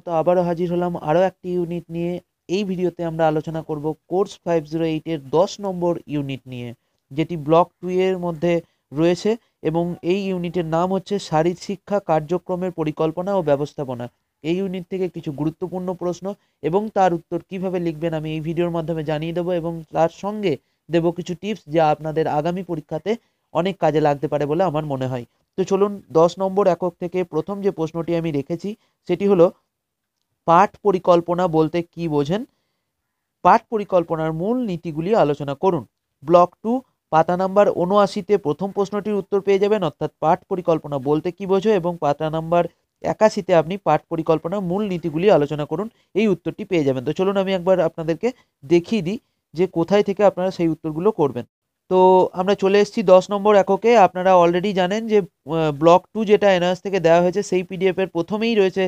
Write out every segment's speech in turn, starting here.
তো আবারও হাজির হলাম আরও একটি ইউনিট নিয়ে। এই ভিডিওতে আমরা আলোচনা করব কোর্স 508 এর 10 নম্বর ইউনিট নিয়ে, যেটি ব্লক 2 এর মধ্যে রয়েছে এবং এই ইউনিটের নাম হচ্ছে শারীর শিক্ষা কার্যক্রমের পরিকল্পনা ও ব্যবস্থাপনা। এই ইউনিট থেকে কিছু গুরুত্বপূর্ণ প্রশ্ন এবং তার উত্তর কিভাবে লিখবেন আমি এই ভিডিওর মাধ্যমে জানিয়ে দেবো, এবং তার সঙ্গে দেব কিছু টিপস যা আপনাদের আগামী পরীক্ষাতে অনেক কাজে লাগতে পারে বলে আমার মনে হয়। তো চলুন 10 নম্বর একক থেকে প্রথম যে প্রশ্নটি আমি রেখেছি সেটি হলো, পাঠ পরিকল্পনা বলতে কি বোঝেন? পাঠ পরিকল্পনার মূল নীতিগুলি আলোচনা করুন। ব্লক 2 পাতা নাম্বার ৭৯-তে প্রথম প্রশ্নটির উত্তর পেয়ে যাবেন, অর্থাৎ পাঠ পরিকল্পনা বলতে কি বোঝো, এবং পাতা নাম্বার ৮১-তে আপনি পাঠ পরিকল্পনার মূল নীতিগুলি আলোচনা করুন, এই উত্তরটি পেয়ে যাবেন। তো চলুন আমি একবার আপনাদেরকে দেখিয়ে দিই যে কোথায় থেকে আপনারা সেই উত্তরগুলো করবেন। তো আমরা চলে এসেছি 10 নম্বর এককে। আপনারা অলরেডি জানেন যে ব্লক 2 যেটা এনআরএস থেকে দেওয়া হয়েছে সেই পিডিএফ এর প্রথমেই রয়েছে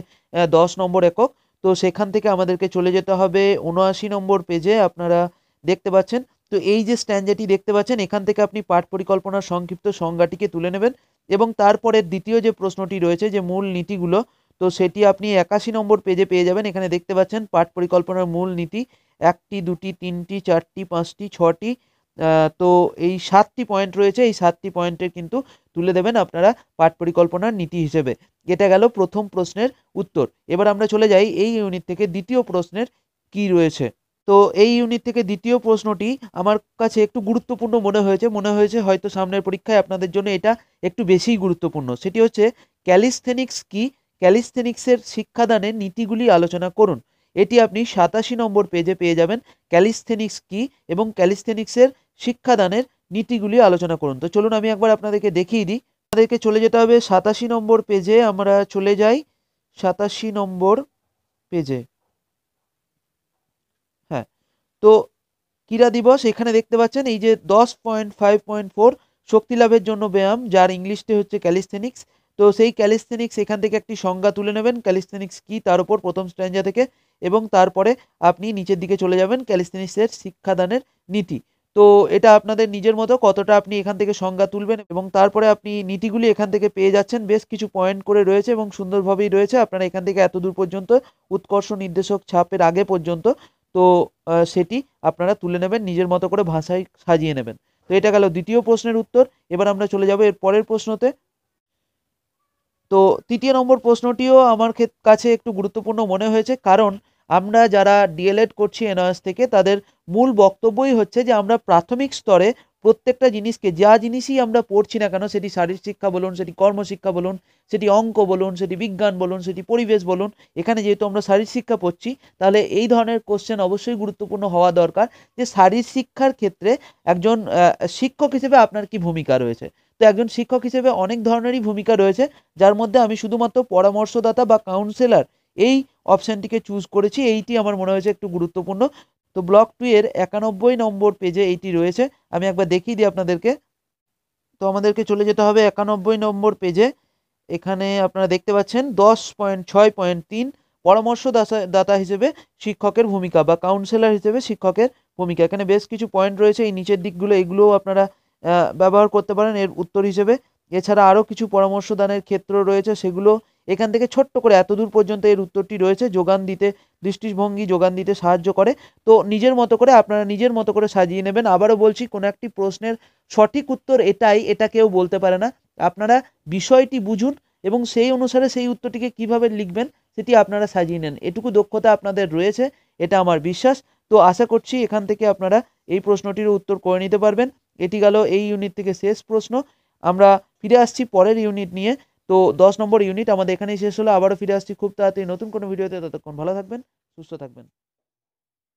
10 নম্বর একক। তো সেখান থেকে আমাদেরকে চলে যেতে হবে ৭৯ নম্বর পেজে, আপনারা দেখতে পাচ্ছেন। তো এই যে স্ট্যান্ডাটি দেখতে পাচ্ছেন, এখান থেকে আপনি পাঠ পরিকল্পনার সংক্ষিপ্ত সংজ্ঞাটিকে তুলে নেবেন এবং তারপরে দ্বিতীয় যে প্রশ্নটি রয়েছে যে মূল নীতিগুলো, তো সেটি আপনি ৮১ নম্বর পেজে পেয়ে যাবেন। এখানে দেখতে পাচ্ছেন পাঠ পরিকল্পনার মূল নীতি ১টি ২টি ৩টি ৪টি ৫টি ৬টি, তো এই ৭টি পয়েন্ট রয়েছে। এই ৭টি পয়েন্টের কিন্তু তুলে দেবেন আপনারা পাঠ পরিকল্পনার নীতি হিসেবে। এটা গেল প্রথম প্রশ্নের উত্তর। এবার আমরা চলে যাই এই ইউনিট থেকে দ্বিতীয় প্রশ্নের কি রয়েছে। তো এই ইউনিট থেকে দ্বিতীয় প্রশ্নটি আমার কাছে একটু গুরুত্বপূর্ণ মনে হয়েছে হয়তো সামনের পরীক্ষায় আপনাদের জন্য এটা একটু বেশিই গুরুত্বপূর্ণ। সেটি হচ্ছে, ক্যালিস্থেনিক্স কি? ক্যালিস্থেনিক্সের শিক্ষাদানের নীতিগুলি আলোচনা করুন। এটি আপনি ৮৭ নম্বর পেজে পেয়ে যাবেন। ক্যালিস্থেনিক্স কি এবং ক্যালিস্থেনিক্সের শিক্ষাদানের নীতিগুলি আলোচনা করুন। তো চলুন আমি একবার আপনাদেরকে দেখিয়ে দিই। আমাদেরকে চলে যেতে হবে ৮৭ নম্বর পেজে। আমরা চলে যাই ৮৭ নম্বর পেজে। হ্যাঁ, তো ক্রীড়া দিবস এখানে দেখতে পাচ্ছেন এই যে 10.5.4 শক্তি লাভের জন্য ব্যায়াম, যার ইংলিশটি হচ্ছে ক্যালিস্থেনিক্স। তো সেই ক্যালিস্থেনিক্স এখান থেকে একটি সংজ্ঞা তুলে নেবেন, ক্যালিস্থেনিক্স কি তার উপর প্রথম স্ট্যাঞ্জা থেকে, এবং তারপরে আপনি নিচের দিকে চলে যাবেন ক্যালিস্থেনিক্সের শিক্ষাদানের নীতি। তো এটা আপনাদের নিজের মতো কতটা আপনি এখান থেকে সংজ্ঞা তুলবেন, এবং তারপরে আপনি নীতিগুলি এখান থেকে পেয়ে যাচ্ছেন। বেশ কিছু পয়েন্ট করে রয়েছে এবং সুন্দরভাবেই রয়েছে। আপনারা এখান থেকে এত দূর পর্যন্ত উৎকর্ষ নির্দেশক ছাপের আগে পর্যন্ত, তো সেটি আপনারা তুলে নেবেন, নিজের মতো করে ভাষায় সাজিয়ে নেবেন। তো এটা গেল দ্বিতীয় প্রশ্নের উত্তর। এবার আমরা চলে যাব এর পরের প্রশ্নতে। তো তৃতীয় নম্বর প্রশ্নটিও আমার কাছে একটু গুরুত্বপূর্ণ মনে হয়েছে, কারণ আমরা যারা ডিএলএড করছি এনআরএস থেকে, তাদের মূল বক্তব্যই হচ্ছে যে আমরা প্রাথমিক স্তরে প্রত্যেকটা জিনিসকে, যা জিনিসই আমরা পড়ছি না কেন, সেটি শারীর শিক্ষা বলুন, সেটি কর্মশিক্ষা বলুন, সেটি অঙ্ক বলুন, সেটি বিজ্ঞান বলুন, সেটি পরিবেশ বলুন, এখানে যেহেতু আমরা শারীর শিক্ষা পড়ছি, তাহলে এই ধরনের কোশ্চেন অবশ্যই গুরুত্বপূর্ণ হওয়া দরকার যে শারীর শিক্ষার ক্ষেত্রে একজন শিক্ষক হিসেবে আপনার কি ভূমিকা রয়েছে। তো একজন শিক্ষক হিসেবে অনেক ধরনেরই ভূমিকা রয়েছে, যার মধ্যে আমি শুধুমাত্র পরামর্শদাতা বা কাউন্সেলর এই অপশানটিকে চুজ করেছি। এইটি আমার মনে হয়েছে একটু গুরুত্বপূর্ণ। তো ব্লক 2 এর ৯১ নম্বর পেজে এইটি রয়েছে। আমি একবার দেখিয়ে দিই আপনাদেরকে। তো আমাদেরকে চলে যেতে হবে ৯১ নম্বর পেজে। এখানে আপনারা দেখতে পাচ্ছেন ১০.৬.৩ দাতা হিসেবে শিক্ষকের ভূমিকা বা কাউন্সেলর হিসেবে শিক্ষকের ভূমিকা। এখানে বেশ কিছু পয়েন্ট রয়েছে, এই নিচের দিকগুলো, এগুলোও আপনারা ব্যবহার করতে পারেন এর উত্তর হিসেবে। এছাড়া আরও কিছু পরামর্শ দানের ক্ষেত্র রয়েছে, সেগুলো এখান থেকে ছোট্ট করে এতদূর পর্যন্ত এর উত্তরটি রয়েছে। যোগান দিতে, দৃষ্টিভঙ্গি যোগান দিতে সাহায্য করে। তো নিজের মতো করে আপনারা নিজের মতো করে সাজিয়ে নেবেন। আবারও বলছি, কোনো একটি প্রশ্নের সঠিক উত্তর এটাই, এটা কেউ বলতে পারে না। আপনারা বিষয়টি বুঝুন এবং সেই অনুসারে সেই উত্তরটিকে কিভাবে লিখবেন সেটি আপনারা সাজিয়ে নেন। এটুকু দক্ষতা আপনাদের রয়েছে, এটা আমার বিশ্বাস। তো আশা করছি এখান থেকে আপনারা এই প্রশ্নটির উত্তর করে নিতে পারবেন। এটি গেল এই ইউনিট থেকে শেষ প্রশ্ন। আমরা ফিরে আসছি পরের ইউনিট নিয়ে। তো 10 নম্বর ইউনিট আমাদের এখানেই শেষ হলো। আবারও ফিরে আসছি খুব তাড়াতাড়ি নতুন কোনো ভিডিওতে। ততক্ষণ ভালো থাকবেন, সুস্থ থাকবেন।